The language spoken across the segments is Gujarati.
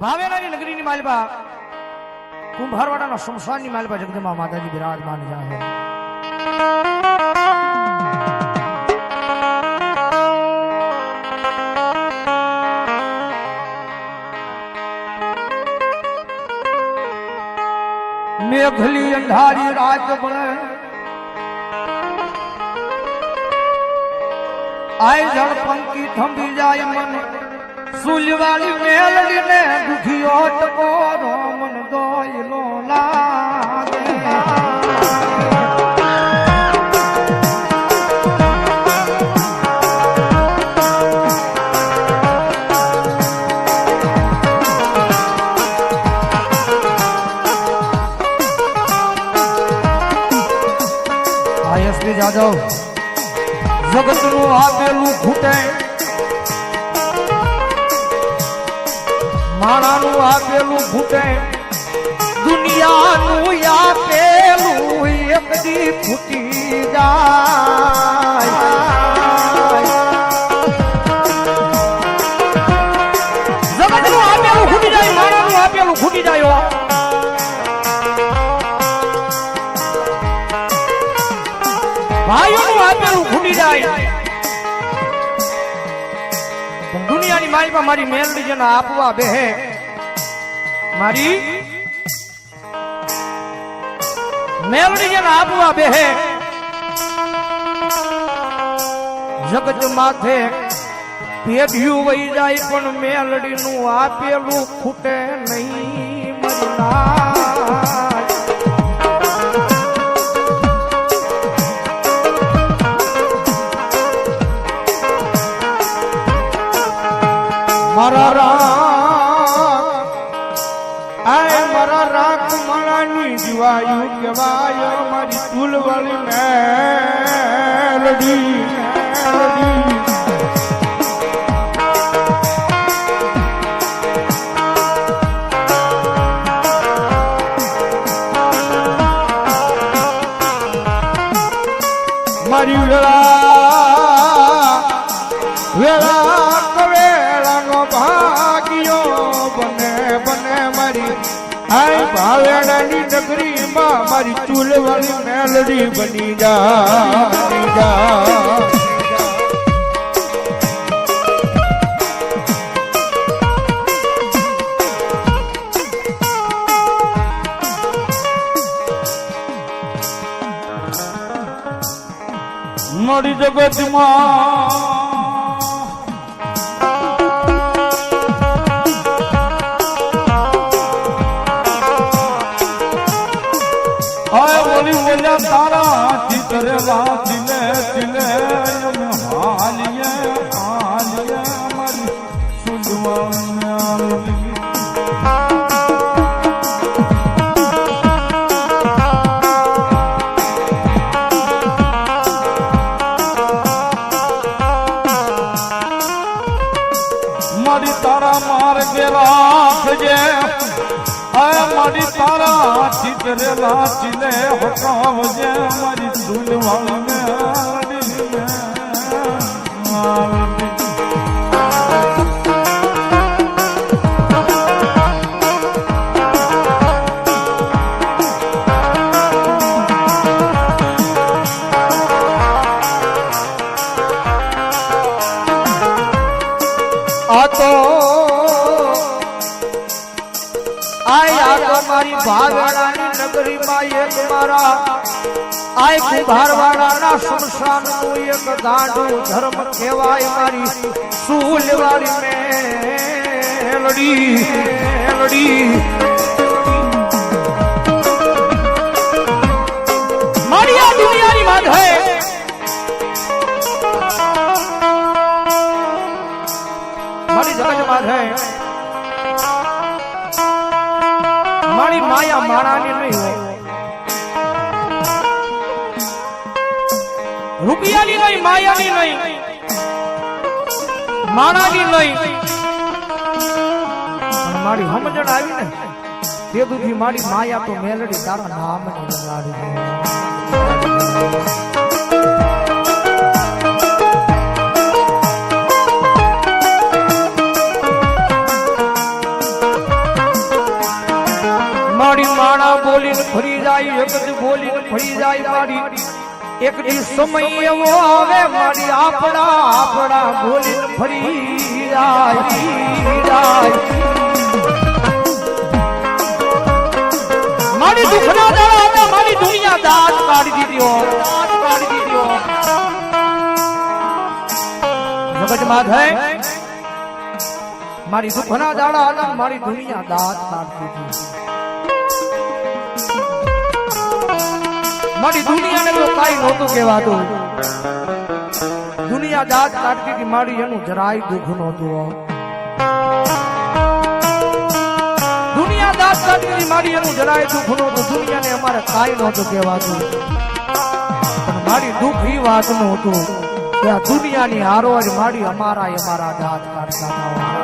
ભાવેરાની નગરીની માલબા કુંભારવાડાના શમશાનની માલબા જગદંબા માતાજી બિરાજમાન જાહે। મેઘલી અંધારી રાત બને આય જળ પંકી થંભી જાય મન સુલવાળી મેલડી ને દુખિયો ટકોરો મન દોયલો લાગે। આયસની જાદવ જગતનું આપેલું ખૂટે માણાનું આપેલું ફૂટે દુનિયાનું આપેલું એક દી ફૂટી જાય। જગતનું આપેલું ફૂટી જાય માણાનું આપેલું ફૂટી જાય। ભાઈઓનું આપેલું ફૂટી જાય દુનિયાની માલમાં મારી મેલડી જેને આપવા બેહે મારી મેલડી જેને આપવા બેહે જગત માથે પેઢિયું વહી જાય પણ મેલડીનું આપેલું ખૂટે નહીં મરના। મારા રાખ મારાની જીવાયું કેવાય મારી તુલવાળી મેલડી। મારી વેળા કવેળાનો ભાગ્યો બને બને મારી આય ભાવેડાની નગરીમાં મારી ચૂલવાળી મેલડી બની જા। મારી જગતમાં તારા ચિતરે વાંચીને ચિલે હાલીએ હાલીએ મારી સુજવાણી મારી તારા માર્ગે રાખજે મારી તારા ચિતરે વાંચીને હટાવજે મારી દુલવાળી આ તો મારી ભાવેડાની નગરીમાં એક મારા આય કુંભારવાડાના શમશાનનું એક ગાંડું ધર્મ કહેવાય મારી સુલવાળી મેલડી। મારી આ દુનિયાની માધે મારી જગત માધે મારી માયા માણાની નહીં હોય રૂપિયાની નહીં માયાની નહીં માણાની નહીં પણ મારી સમજણ આવી ને તે દુખી મારી માયા તો મેલડી તારા નામ ની જાય એક જ બોલી ફરી જાય મારી એક દી સમય એવો આવે મારી આપણા બોલી ફરી જાય મારી દુખના દાડા હતા મારી દુનિયા દાંત કાઢી દીધો જગત માથે મારી દુખના દાડા હતા મારી દુનિયા દાંત કાઢી દીધી મારી દુનિયાને તો કાઈ નહોતું કહેવાતું દુનિયા દાંત કાઢતી હતી મારી એનું જરાય દુઃખ નહોતું દુનિયા દાંત કાઢતી હતી મારી એનું જરાય દુઃખ નહોતું દુનિયાને અમારે કાઈ નહોતું કહેવાતું પણ મારી દુઃખ એ વાતનું હતું કે આ દુનિયાની હારો જ મારી અમારા દાંત કાઢતા હતા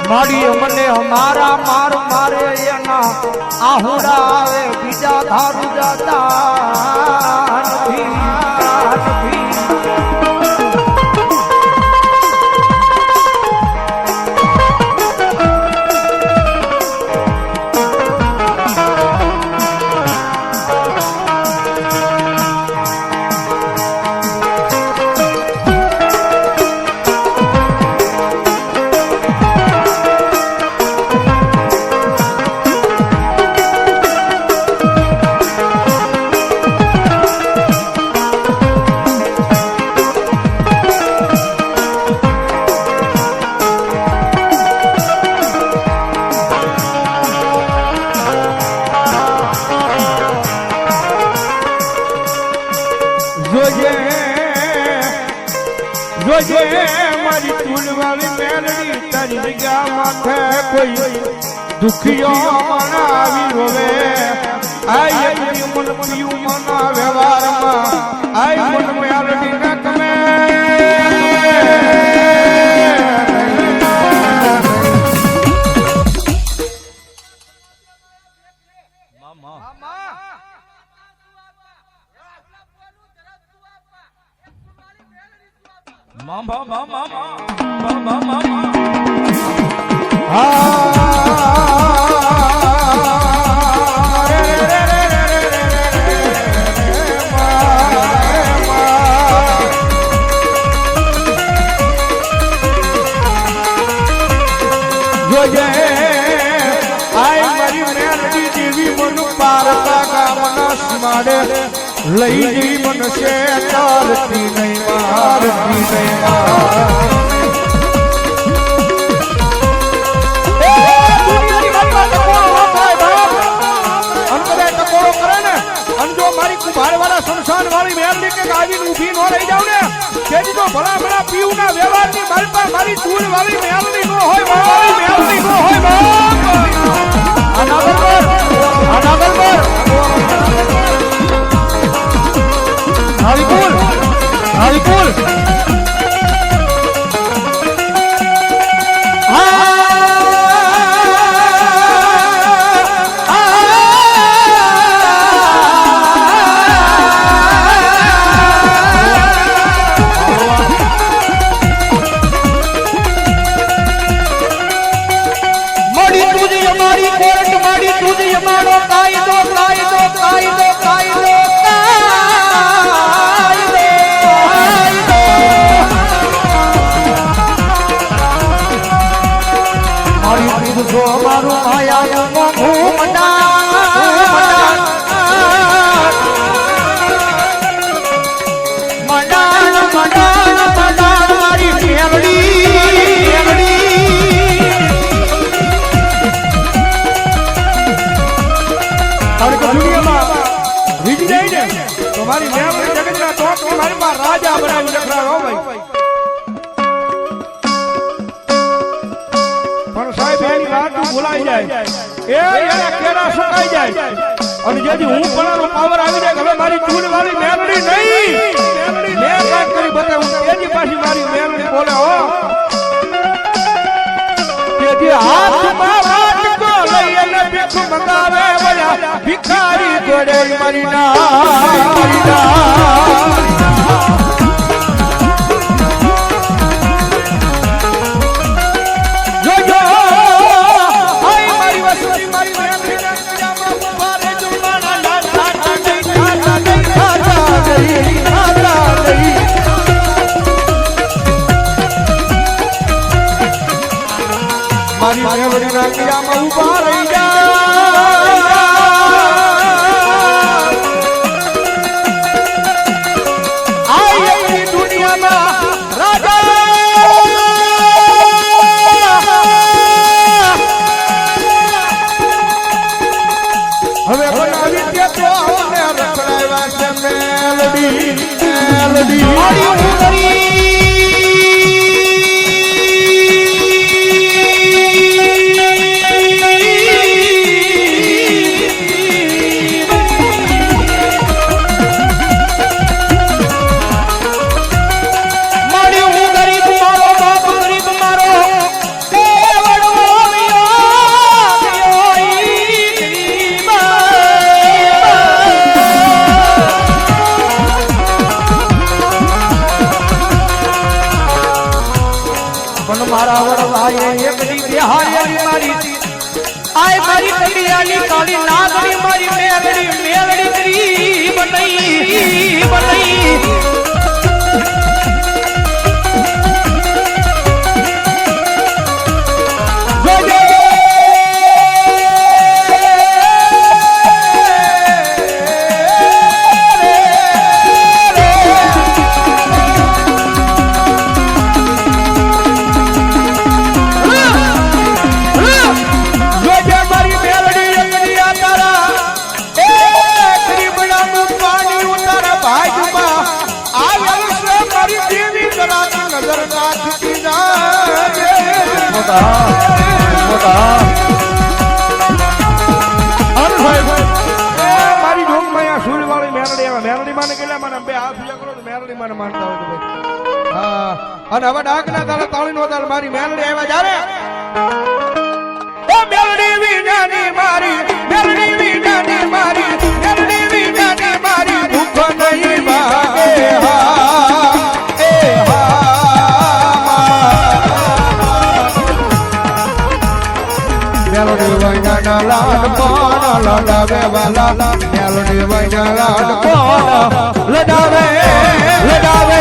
મારી મને અમારા મારે એના આહુડા આવે બીજા ધારું જતા નથી જોજે મારી ફૂલવાળી મેલડી તારી જગ્યા માથે કોઈ દુખિયો મનાવી રોવે આય મન પીયું મના વ્યવહારમાં આય મન મેલડી ન તમે લઈ જઈ મનશે તારતી નહીં મારતી નહીં મારી કુભાર વાળા સંસાર વાળી મેલડી કે આવીને ઊભી ન રહી જાવ ને તેથી તો ભલા ભલા પીવું ના વ્યવહાર ની મારી પાસે મારી ચૂલ વાળી મેલડી નો હોય મેલડી નો હોય હરિપુર રાજા બનાવી લખરાવો ભાઈ પણ સાહેબ એની વાત ભૂલાઈ જાય એના કેરા સુકાઈ જાય અને જેથી હું પણ પાવર આવી જાય હવે મારી ચૂલ વાળી મેલડી નહીં મેં કામ કરી બતાવું એની પાછી મારી મેલડી બોલે હો તેથી હાથમાં વાટકો લઈ અને ભીખ મંગાવે વળ્યા ભિખારી ગોડે મરી ના ઉભા રહી જા હવે બનાવી દે તો અમને રખડાવ્યા છે મેલડી મેલડી મારી ઉંદરી મારા વડવાએ એકડી બિહારી મારી આય મારી કડિયાની કાળી નાગડી મારી મેલડી મેલડી કરી બનાઈ બનાઈ મારી જોગ માં સૂર્ય વાળી મેલડી માને કેટલા મને બે હાથ પૂજા કરો મેલડી માને માનતા હોય તો ભાઈ હા અને હવે ડાક ના તારે તાળી નો તારે મારી મેલડી આવ્યા જારે ઓ મેલડી વિનાની મારી મેલડી વિનાની મારી મેલડી વિનાની મારી દુઃખ નહીં ભાગે મેલડી વૈના લાડ કોણ લડાવે વાલા મેલડી વૈના લાડ કોણ લડાવે લડાવે